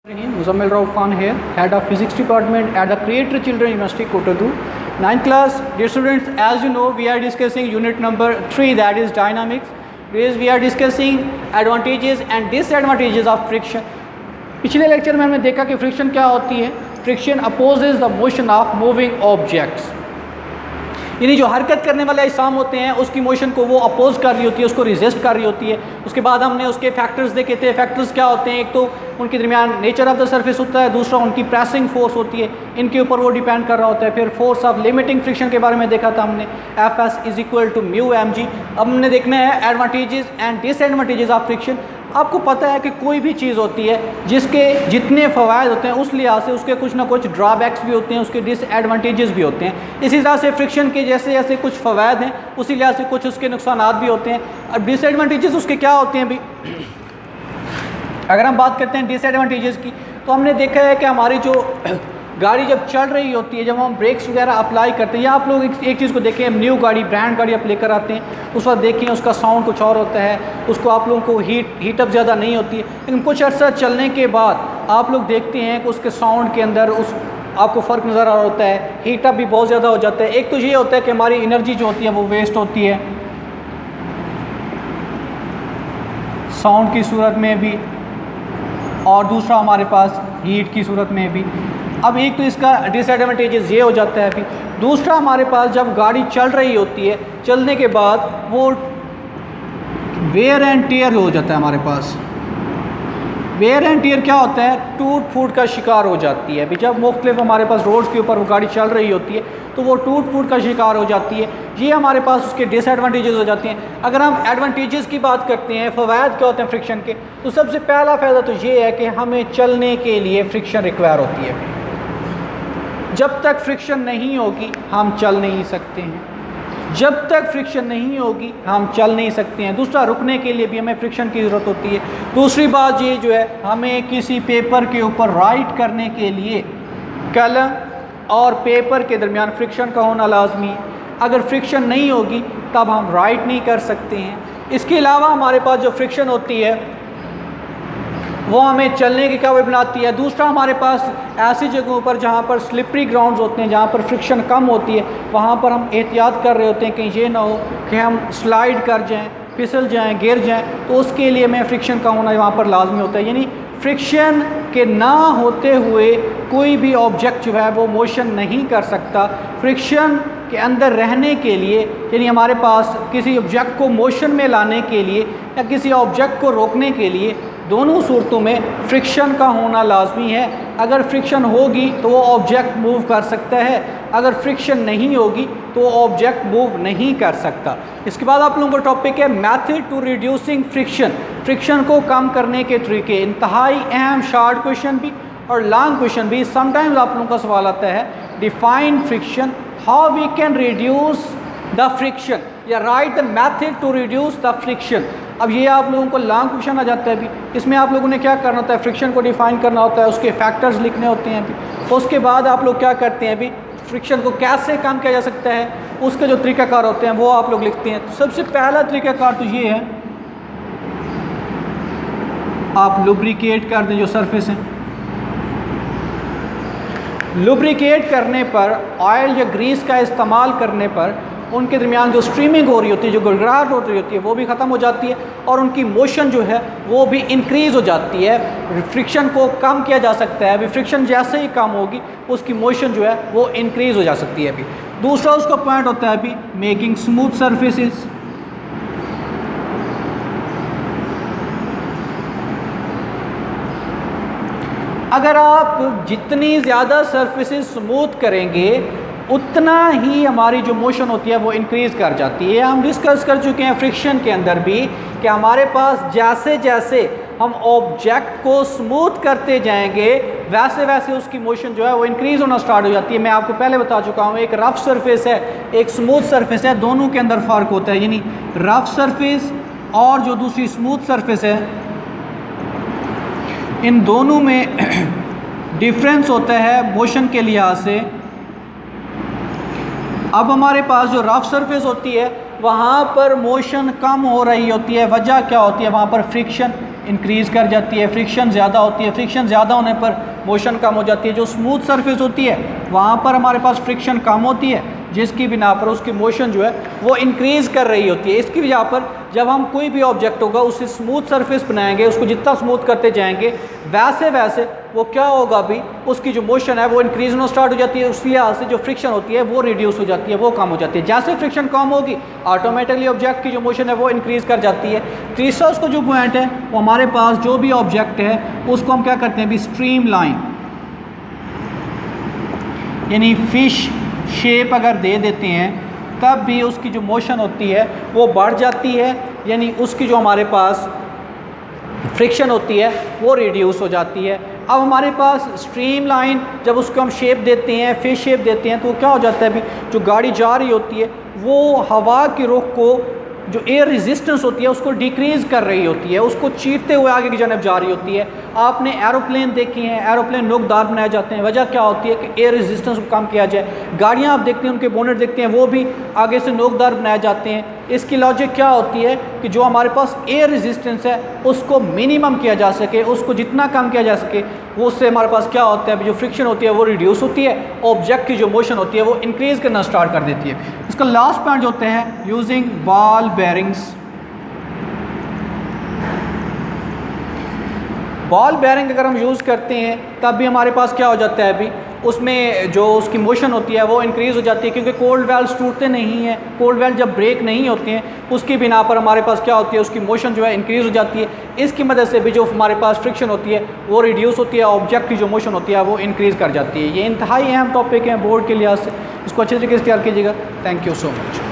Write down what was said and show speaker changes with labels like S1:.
S1: Muzammil Rauf Khan here, Head of Physics Department at the Creator Children University, Kotadu. 9th class, dear students, as you know, we are discussing unit number 3, that is dynamics. We are discussing advantages and disadvantages of friction. पिछले lecture में हमने देखा कि friction क्या होती है. Friction opposes the motion of moving objects, यानी जो हरकत करने वाले अजसाम होते हैं उसकी मोशन को वो अपोज कर रही होती है, उसको रिजिस्ट कर रही होती है. उसके बाद हमने उसके फैक्टर्स देखे थे. फैक्टर्स क्या होते हैं? एक तो उनके दरमियान नेचर ऑफ द सरफेस होता है, दूसरा उनकी प्रेसिंग फोर्स होती है, इनके ऊपर वो डिपेंड कर रहा होता है. फिर फोर्स ऑफ लिमिटिंग फ्रिक्शन के बारे में देखा था हमने, Fs is equal to mu mg. अब हमने देखना है advantages and disadvantages of friction. आपको पता है कि कोई भी चीज़ होती है जिसके जितने फ़वायद होते हैं उस लिहाज से उसके कुछ ना कुछ ड्रॉबैक्स भी होते हैं, उसके डिसएडवांटेजेस भी होते हैं. इसी तरह से फ्रिक्शन के जैसे जैसे कुछ फ़वायद हैं उसी लिहाज से कुछ उसके नुकसानात भी होते हैं. अब डिसएडवांटेजेस उसके क्या होते हैं भी? अगर हम बात करते हैं डिसएडवांटेजेस की, तो हमने देखा है कि हमारी जो गाड़ी जब चल रही होती है, जब हम ब्रेक्स वगैरह अप्लाई करते हैं, या आप लोग एक चीज़ को देखें, न्यू गाड़ी ब्रांड गाड़ी आप लेकर आते हैं उस वक्त देखें उसका साउंड कुछ और होता है, उसको आप लोगों को हीटअप ज़्यादा नहीं होती है. लेकिन कुछ अर्सा चलने के बाद आप लोग देखते हैं कि उसके साउंड के अंदर उस आपको फ़र्क नज़र आ रहा होता है, हीटअप भी बहुत ज़्यादा हो जाता है. एक तो ये होता है कि हमारी एनर्जी जो होती है वो वेस्ट होती है साउंड की सूरत में भी, और दूसरा हमारे पास हीट की सूरत में भी. अब एक तो इसका डिसएडवांटेजेस ये हो जाता है अभी. दूसरा हमारे पास जब गाड़ी चल रही होती है, चलने के बाद वो वेयर एंड टेयर हो जाता है. हमारे पास वेयर एंड टेयर क्या होता है? टूट फूट का शिकार हो जाती है. अभी जब मुख्तलिफ हमारे पास रोड्स के ऊपर वो गाड़ी चल रही होती है तो वो टूट फूट का शिकार हो जाती है. ये हमारे पास उसके डिसएडवांटेजेस हो जाते हैं. अगर हम एडवांटेजेस की बात करते हैं, फ़वायद क्या होते हैं फ्रिक्शन के, तो सबसे पहला फ़ायदा तो ये है कि हमें चलने के लिए फ्रिक्शन रिक्वायर होती है. जब तक फ्रिक्शन नहीं होगी हम चल नहीं सकते हैं. जब तक फ्रिक्शन नहीं होगी हम चल नहीं सकते हैं. दूसरा, रुकने के लिए भी हमें फ्रिक्शन की ज़रूरत होती है. दूसरी बात ये जो है, हमें किसी पेपर के ऊपर राइट करने के लिए कलम और पेपर के दरमियान फ्रिक्शन का होना लाजमी है. अगर फ्रिक्शन नहीं होगी तब हम राइट नहीं कर सकते हैं. इसके अलावा हमारे पास जो फ्रिक्शन होती है वो हमें चलने की काबिल बनाती है. दूसरा, हमारे पास ऐसी जगहों पर जहाँ पर स्लिपरी ग्राउंड्स होते हैं, जहाँ पर फ्रिक्शन कम होती है, वहाँ पर हम एहतियात कर रहे होते हैं कहीं ये ना हो कि हम स्लाइड कर जाएं, फिसल जाएं, गिर जाएं. तो उसके लिए हमें फ्रिक्शन का होना वहाँ पर लाजमी होता है. यानी फ्रिक्शन के ना होते हुए कोई भी ऑब्जेक्ट जो है वो मोशन नहीं कर सकता. फ्रिक्शन के अंदर रहने के लिए, यानी हमारे पास किसी ऑब्जेक्ट को मोशन में लाने के लिए या किसी ऑब्जेक्ट को रोकने के लिए, दोनों सूरतों में फ्रिक्शन का होना लाजमी है. अगर फ्रिक्शन होगी तो वो ऑब्जेक्ट मूव कर सकता है, अगर फ्रिक्शन नहीं होगी तो ऑब्जेक्ट मूव नहीं कर सकता. इसके बाद आप लोगों का टॉपिक है method to reducing friction. Friction को कम करने के तरीके. इंतहाई अहम शॉर्ट क्वेश्चन भी और लॉन्ग क्वेश्चन भी. समटाइम्स आप लोगों का सवाल आता है define friction, how we can reduce the friction, या write the method to reduce the friction. अब ये आप लोगों को लॉन्ग क्वेश्चन आ जाता है अभी. इसमें आप लोगों ने क्या करना होता है? फ्रिक्शन को डिफ़ाइन करना होता है, उसके फैक्टर्स लिखने होते हैं अभी. उसके बाद आप लोग क्या करते हैं अभी? फ्रिक्शन को कैसे कम किया जा सकता है उसके जो तरीक़ाकार होते हैं वो आप लोग लिखते हैं. तो सबसे पहला तरीक़ाकार तो ये है, आप लुब्रिकेट कर दें जो सरफेस है. लुब्रिकेट करने पर, ऑयल या ग्रीस का इस्तेमाल करने पर उनके दरमियान जो स्ट्रीमिंग हो रही होती है, जो गुड़गड़ाहट हो रही होती है, वो भी ख़त्म हो जाती है और उनकी मोशन जो है वो भी इंक्रीज़ हो जाती है. फ्रिक्शन को कम किया जा सकता है. अभी फ्रिक्शन जैसे ही कम होगी उसकी मोशन जो है वो इंक्रीज़ हो जा सकती है. अभी दूसरा उसका पॉइंट होता है अभी मेकिंग स्मूथ सरफेसेस. अगर आप जितनी ज़्यादा सरफेसेस स्मूथ करेंगे उतना ही हमारी जो मोशन होती है वो इंक्रीज़ कर जाती है. हम डिस्कस कर चुके हैं फ्रिक्शन के अंदर भी कि हमारे पास जैसे जैसे हम ऑब्जेक्ट को स्मूथ करते जाएंगे वैसे वैसे उसकी मोशन जो है वो इंक्रीज़ होना स्टार्ट हो जाती है. मैं आपको पहले बता चुका हूँ, एक रफ़ सरफेस है, एक स्मूथ सरफेस है, दोनों के अंदर फ़र्क होता है. यानी रफ़ सरफेस और जो दूसरी स्मूथ सरफेस है, इन दोनों में डिफरेंस होता है मोशन के लिहाज से. अब हमारे पास जो रफ सरफेस होती है वहाँ पर मोशन कम हो रही होती है. वजह क्या होती है? वहाँ पर फ्रिक्शन इंक्रीज़ कर जाती है, फ्रिक्शन ज़्यादा होती है, फ्रिक्शन ज़्यादा होने पर मोशन कम हो जाती है। जो स्मूथ सरफेस होती है वहाँ पर हमारे पास फ्रिक्शन कम होती है, जिसकी बिना पर उसकी मोशन जो है वो इंक्रीज़ कर रही होती है। इसकी वजह पर जब हम कोई भी ऑब्जेक्ट होगा उससे स्मूथ सरफेस बनाएंगे, उसको जितना स्मूथ करते जाएंगे वैसे वैसे वो क्या होगा भी, उसकी जो मोशन है वो इंक्रीज़ होना स्टार्ट हो जाती है। उस लिहाज से जो फ्रिक्शन होती है वो रिड्यूस हो जाती है, वो कम हो जाती है। जैसे फ्रिक्शन कम होगी ऑटोमेटिकली ऑब्जेक्ट की जो मोशन है वो इंक्रीज़ कर जाती है। तीसरा उसका जो पॉइंट है वो हमारे पास जो भी ऑब्जेक्ट है उसको हम क्या करते हैं भी स्ट्रीम लाइन, यानी फ़िश शेप अगर दे देते हैं तब भी उसकी जो मोशन होती है वो बढ़ जाती है, यानी उसकी जो हमारे पास फ्रिक्शन होती है वो रिड्यूस हो जाती है। अब हमारे पास स्ट्रीम लाइन जब उसको हम शेप देते हैं, फिश शेप देते हैं, तो क्या हो जाता है भी जो गाड़ी जा रही होती है वो हवा के रुख को, जो एयर रेजिस्टेंस होती है उसको डिक्रीज़ कर रही होती है, उसको चीरते हुए आगे की जानब जा रही होती है। आपने एरोप्लेन देखी हैं, एरोप्लेन नोकदार बनाए जाते हैं, वजह क्या होती है कि एयर रेजिस्टेंस को कम किया जाए। गाड़ियाँ आप देखते हैं उनके बोनेट देखते हैं वो भी आगे से नोकदार बनाए जाते हैं। इसकी लॉजिक क्या होती है कि जो हमारे पास एयर रेजिस्टेंस है उसको मिनिमम किया जा सके, उसको जितना कम किया जा सके वो उससे हमारे पास क्या होता है जो फ्रिक्शन होती है वो रिड्यूस होती है, ऑब्जेक्ट की जो मोशन होती है वो इंक्रीज़ करना स्टार्ट कर देती है। इसका लास्ट पॉइंट होते हैं using ball bearings. Ball bearing अगर हम यूज़ करते हैं तब भी हमारे पास क्या हो जाता है अभी उसमें जो उसकी मोशन होती है वो इंक्रीज़ हो जाती है, क्योंकि कोल्ड वेल्स टूटते नहीं हैं। कोल्ड वेल जब ब्रेक नहीं होते हैं उसकी बिना पर हमारे पास क्या होती है उसकी मोशन जो है इंक्रीज़ हो जाती है। इसकी मदद से भी जो हमारे पास फ्रिक्शन होती है वो रिड्यूस होती है, ऑब्जेक्ट की जो मोशन होती है वो इंक्रीज़ कर जाती है। ये इंतहाई अहम टॉपिक है बोर्ड के लिहाज से, इसको अच्छे तरीके से तैयार कीजिएगा। Thank you so much.